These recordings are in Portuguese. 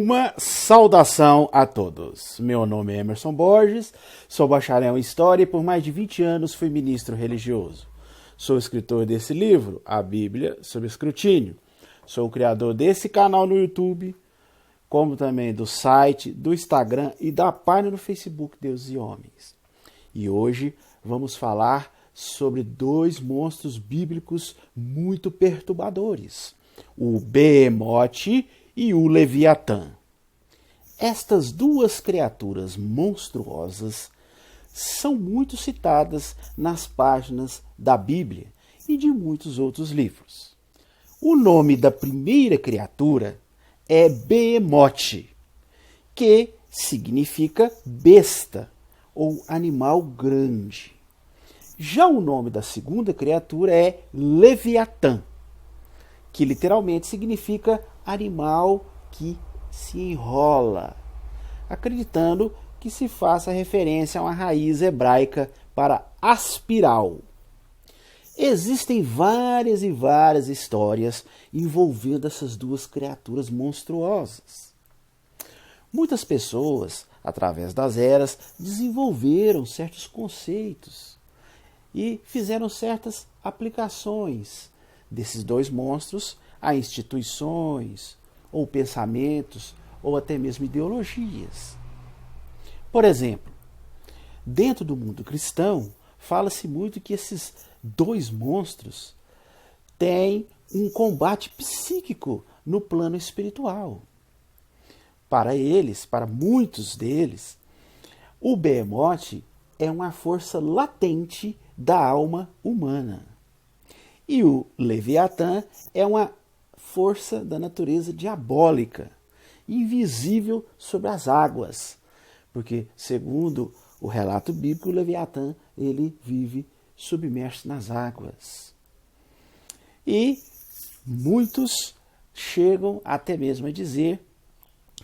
Uma saudação a todos. Meu nome é Emerson Borges, sou bacharel em História e por mais de 20 anos fui ministro religioso. Sou escritor desse livro, A Bíblia sob Escrutínio. Sou o criador desse canal no YouTube, como também do site, do Instagram e da página no Facebook Deus e Homens. E hoje vamos falar sobre dois monstros bíblicos muito perturbadores, o Behemote e o Leviatã. Estas duas criaturas monstruosas são muito citadas nas páginas da Bíblia e de muitos outros livros. O nome da primeira criatura é Behemote, que significa besta ou animal grande. Já o nome da segunda criatura é Leviatã, que literalmente significa animal que se enrola, acreditando que se faça referência a uma raiz hebraica para aspiral. Existem várias e várias histórias envolvendo essas duas criaturas monstruosas. Muitas pessoas, através das eras, desenvolveram certos conceitos e fizeram certas aplicações desses dois monstros a instituições, ou pensamentos, ou até mesmo ideologias. Por exemplo, dentro do mundo cristão, fala-se muito que esses dois monstros têm um combate psíquico no plano espiritual. Para eles, para muitos deles, o Behemote é uma força latente da alma humana. E o Leviatã é uma força da natureza diabólica, invisível sobre as águas, porque, segundo o relato bíblico, o Leviatã ele vive submerso nas águas. E muitos chegam até mesmo a dizer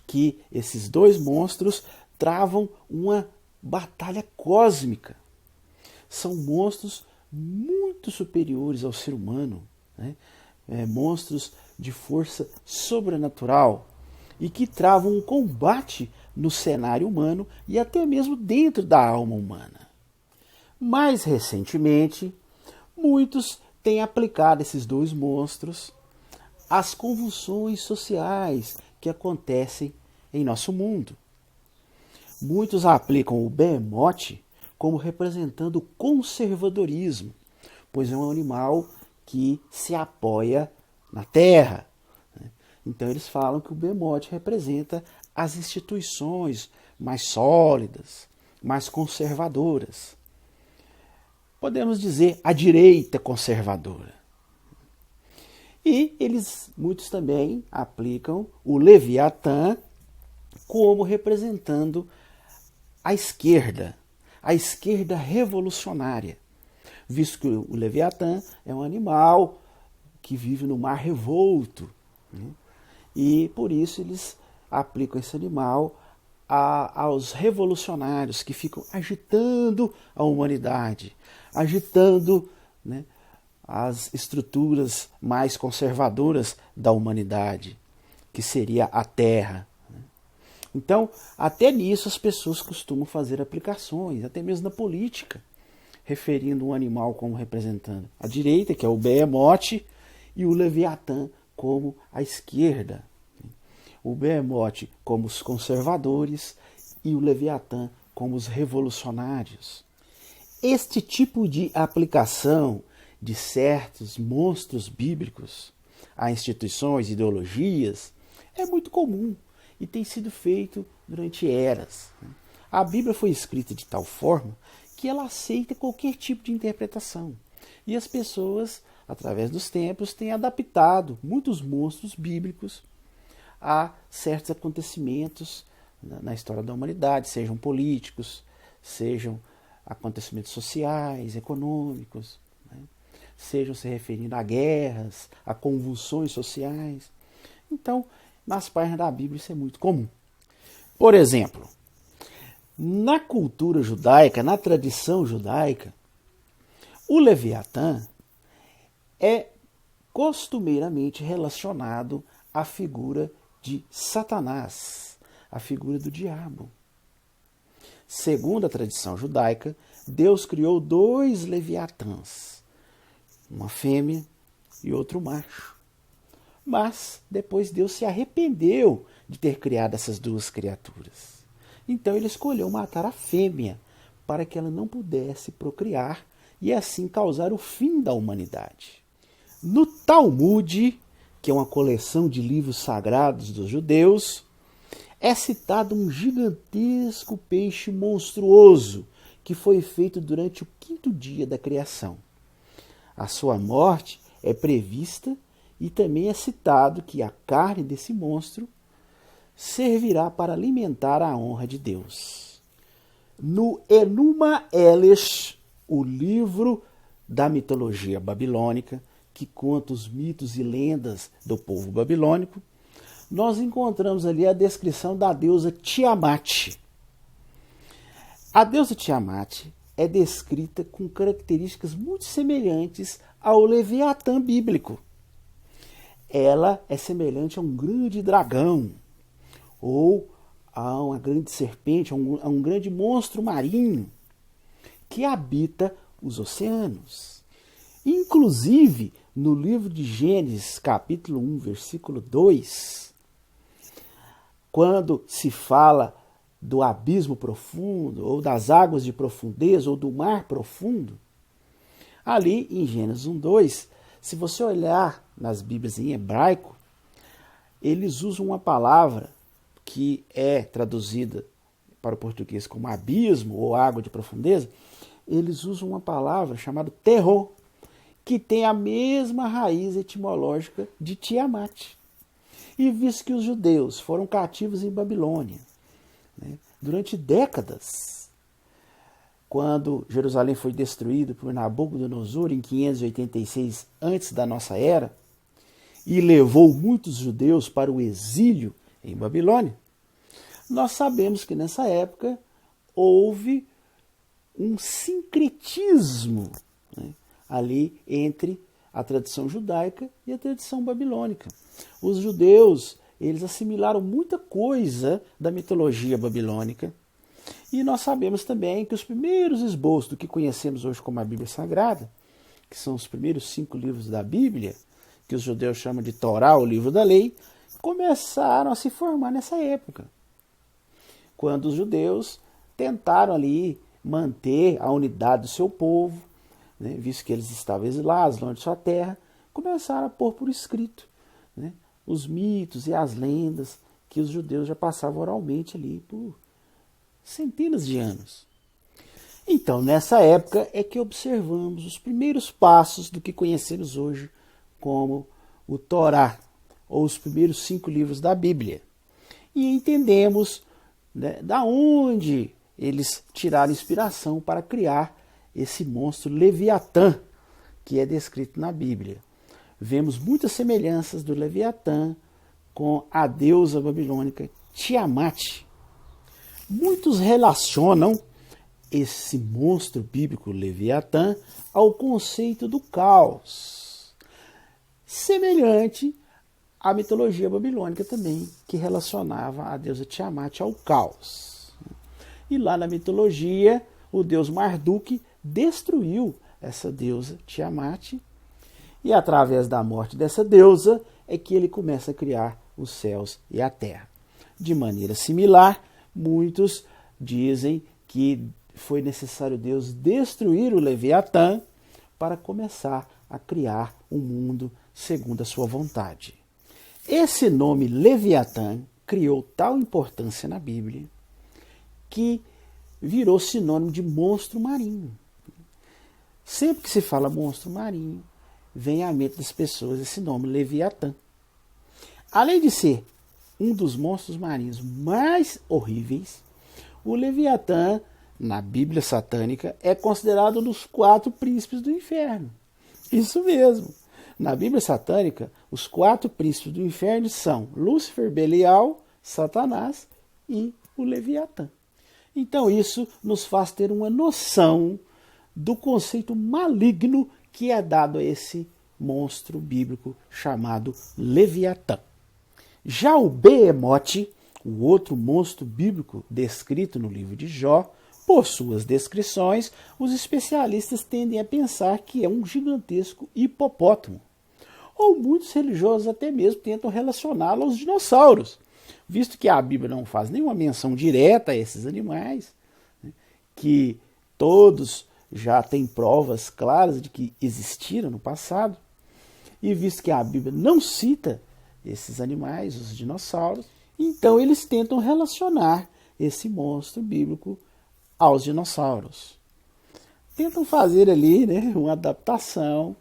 que esses dois monstros travam uma batalha cósmica. São monstros muito superiores ao ser humano, né? Monstros de força sobrenatural e que travam um combate no cenário humano e até mesmo dentro da alma humana. Mais recentemente, muitos têm aplicado esses dois monstros às convulsões sociais que acontecem em nosso mundo. Muitos aplicam o Behemote como representando o conservadorismo, pois é um animal que se apoia na terra. Então eles falam que o Behemote representa as instituições mais sólidas, mais conservadoras. Podemos dizer a direita conservadora. E muitos também aplicam o Leviatã como representando a esquerda revolucionária, visto que o Leviatã é um animal que vive no mar revolto, né? E por isso eles aplicam esse animal aos revolucionários que ficam agitando a humanidade, agitando, né, as estruturas mais conservadoras da humanidade, que seria a terra. Então, até nisso as pessoas costumam fazer aplicações, até mesmo na política, referindo um animal como representando a direita, que é o Behemote, e o Leviatã como a esquerda. O Behemote como os conservadores e o Leviatã como os revolucionários. Este tipo de aplicação de certos monstros bíblicos a instituições, ideologias, é muito comum e tem sido feito durante eras. A Bíblia foi escrita de tal forma que ela aceita qualquer tipo de interpretação. E as pessoas, através dos tempos, têm adaptado muitos monstros bíblicos a certos acontecimentos na história da humanidade, sejam políticos, sejam acontecimentos sociais, econômicos, né? Sejam se referindo a guerras, a convulsões sociais. Então, nas páginas da Bíblia isso é muito comum. Por exemplo, na cultura judaica, na tradição judaica, o Leviatã é costumeiramente relacionado à figura de Satanás, a figura do diabo. Segundo a tradição judaica, Deus criou 2 leviatãs, uma fêmea e outro macho. Mas depois Deus se arrependeu de ter criado essas 2 criaturas. Então ele escolheu matar a fêmea para que ela não pudesse procriar e assim causar o fim da humanidade. No Talmud, que é uma coleção de livros sagrados dos judeus, é citado um gigantesco peixe monstruoso que foi feito durante o 5º dia da criação. A sua morte é prevista e também é citado que a carne desse monstro servirá para alimentar a honra de Deus. No Enuma Elish, o livro da mitologia babilônica, que conta os mitos e lendas do povo babilônico, nós encontramos ali a descrição da deusa Tiamat. A deusa Tiamat é descrita com características muito semelhantes ao Leviatã bíblico. Ela é semelhante a um grande dragão, ou a uma grande serpente, a um grande monstro marinho que habita os oceanos. Inclusive, no livro de Gênesis, capítulo 1, versículo 2, quando se fala do abismo profundo, ou das águas de profundeza, ou do mar profundo, ali em Gênesis 1:2, se você olhar nas Bíblias em hebraico, eles usam uma palavra que é traduzida para o português como abismo ou água de profundeza. Eles usam uma palavra chamada terror, que tem a mesma raiz etimológica de Tiamat. E visto que os judeus foram cativos em Babilônia, durante décadas, quando Jerusalém foi destruído por Nabucodonosor em 586 antes da nossa era, e levou muitos judeus para o exílio em Babilônia, nós sabemos que nessa época houve um sincretismo ali entre a tradição judaica e a tradição babilônica. Os judeus, eles assimilaram muita coisa da mitologia babilônica, e nós sabemos também que os primeiros esboços do que conhecemos hoje como a Bíblia Sagrada, que são os primeiros 5 livros da Bíblia, que os judeus chamam de Torá, o livro da lei, começaram a se formar nessa época, quando os judeus tentaram ali manter a unidade do seu povo, visto que eles estavam exilados, longe de sua terra, começaram a pôr por escrito os mitos e as lendas que os judeus já passavam oralmente ali por centenas de anos. Então, nessa época é que observamos os primeiros passos do que conhecemos hoje como o Torá, ou os primeiros 5 livros da Bíblia. E entendemos da onde eles tiraram inspiração para criar esse monstro Leviatã, que é descrito na Bíblia. Vemos muitas semelhanças do Leviatã com a deusa babilônica Tiamat. Muitos relacionam esse monstro bíblico Leviatã ao conceito do caos, semelhante à mitologia babilônica também, que relacionava a deusa Tiamat ao caos. E lá na mitologia, o deus Marduk destruiu essa deusa Tiamat, e através da morte dessa deusa é que ele começa a criar os céus e a terra. De maneira similar, muitos dizem que foi necessário Deus destruir o Leviatã para começar a criar um mundo segundo a sua vontade. Esse nome Leviatã criou tal importância na Bíblia que virou sinônimo de monstro marinho. Sempre que se fala monstro marinho, vem à mente das pessoas esse nome, Leviatã. Além de ser um dos monstros marinhos mais horríveis, o Leviatã, na Bíblia satânica, é considerado um dos 4 príncipes do inferno. Isso mesmo. Na Bíblia satânica, os 4 príncipes do inferno são Lúcifer, Belial, Satanás e o Leviatã. Então isso nos faz ter uma noção do conceito maligno que é dado a esse monstro bíblico chamado Leviatã. Já o Behemoth, o outro monstro bíblico descrito no livro de Jó, por suas descrições, os especialistas tendem a pensar que é um gigantesco hipopótamo. Ou muitos religiosos até mesmo tentam relacioná-lo aos dinossauros, visto que a Bíblia não faz nenhuma menção direta a esses animais, né, que todos já têm provas claras de que existiram no passado, e visto que a Bíblia não cita esses animais, os dinossauros, então eles tentam relacionar esse monstro bíblico aos dinossauros. Tentam fazer ali, né, uma adaptação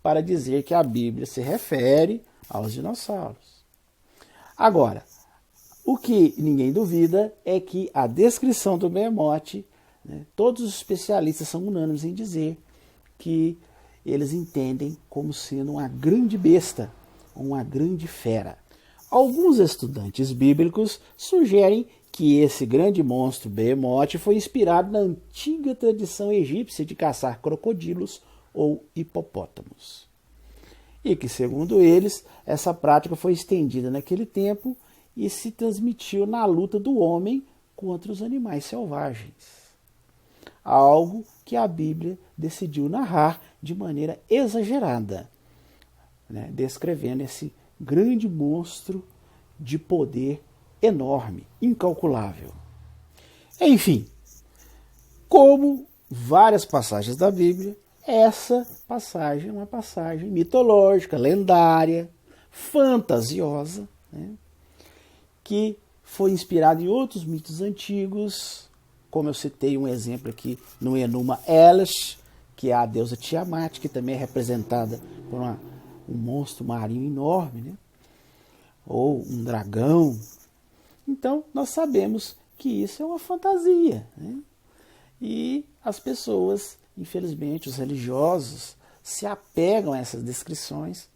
para dizer que a Bíblia se refere aos dinossauros. Agora, o que ninguém duvida é que a descrição do Behemoth, né, todos os especialistas são unânimes em dizer que eles entendem como sendo uma grande besta, uma grande fera. Alguns estudantes bíblicos sugerem que esse grande monstro Behemoth foi inspirado na antiga tradição egípcia de caçar crocodilos ou hipopótamos. E que, segundo eles, essa prática foi estendida naquele tempo e se transmitiu na luta do homem contra os animais selvagens. Algo que a Bíblia decidiu narrar de maneira exagerada, né, descrevendo esse grande monstro de poder enorme, incalculável. Enfim, como várias passagens da Bíblia, essa passagem é uma passagem mitológica, lendária, fantasiosa, né, que foi inspirada em outros mitos antigos, como eu citei um exemplo aqui no Enuma Elish, que é a deusa Tiamat, que também é representada por um monstro marinho enorme, né, ou um dragão. Então, nós sabemos que isso é uma fantasia, né? E as pessoas, infelizmente, os religiosos, se apegam a essas descrições,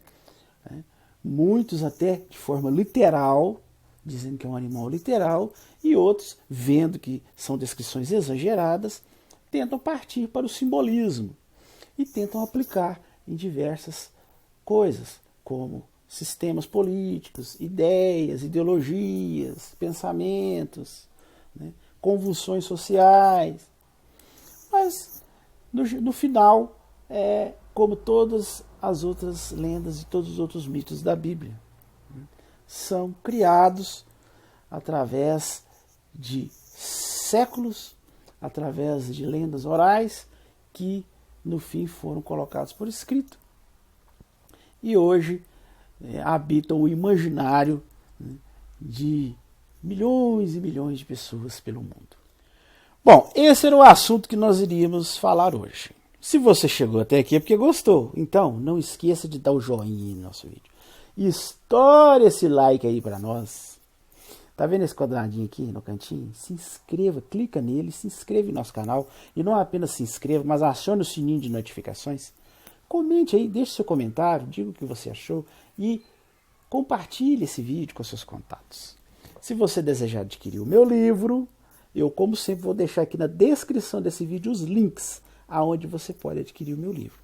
né? Muitos até de forma literal, dizendo que é um animal literal, e outros, vendo que são descrições exageradas, tentam partir para o simbolismo e tentam aplicar em diversas coisas, como sistemas políticos, ideias, ideologias, pensamentos, né, convulsões sociais. Mas, no final, é como todas as outras lendas e todos os outros mitos da Bíblia. Né, são criados através de séculos, através de lendas orais, que, no fim, foram colocados por escrito. E hoje habitam o imaginário, né, de milhões e milhões de pessoas pelo mundo. Bom, esse era o assunto que nós iríamos falar hoje. Se você chegou até aqui é porque gostou. Então, não esqueça de dar o joinha no nosso vídeo. Estoure esse like aí para nós. Tá vendo esse quadradinho aqui no cantinho? Se inscreva, clica nele, se inscreva no nosso canal. E não apenas se inscreva, mas acione o sininho de notificações. Comente aí, deixe seu comentário, diga o que você achou e compartilhe esse vídeo com seus contatos. Se você desejar adquirir o meu livro, eu, como sempre, vou deixar aqui na descrição desse vídeo os links aonde você pode adquirir o meu livro.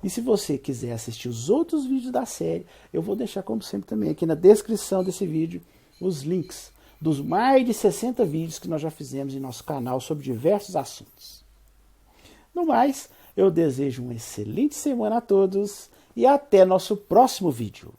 E se você quiser assistir os outros vídeos da série, eu vou deixar, como sempre, também aqui na descrição desse vídeo os links dos mais de 60 vídeos que nós já fizemos em nosso canal sobre diversos assuntos. No mais, eu desejo uma excelente semana a todos e até nosso próximo vídeo.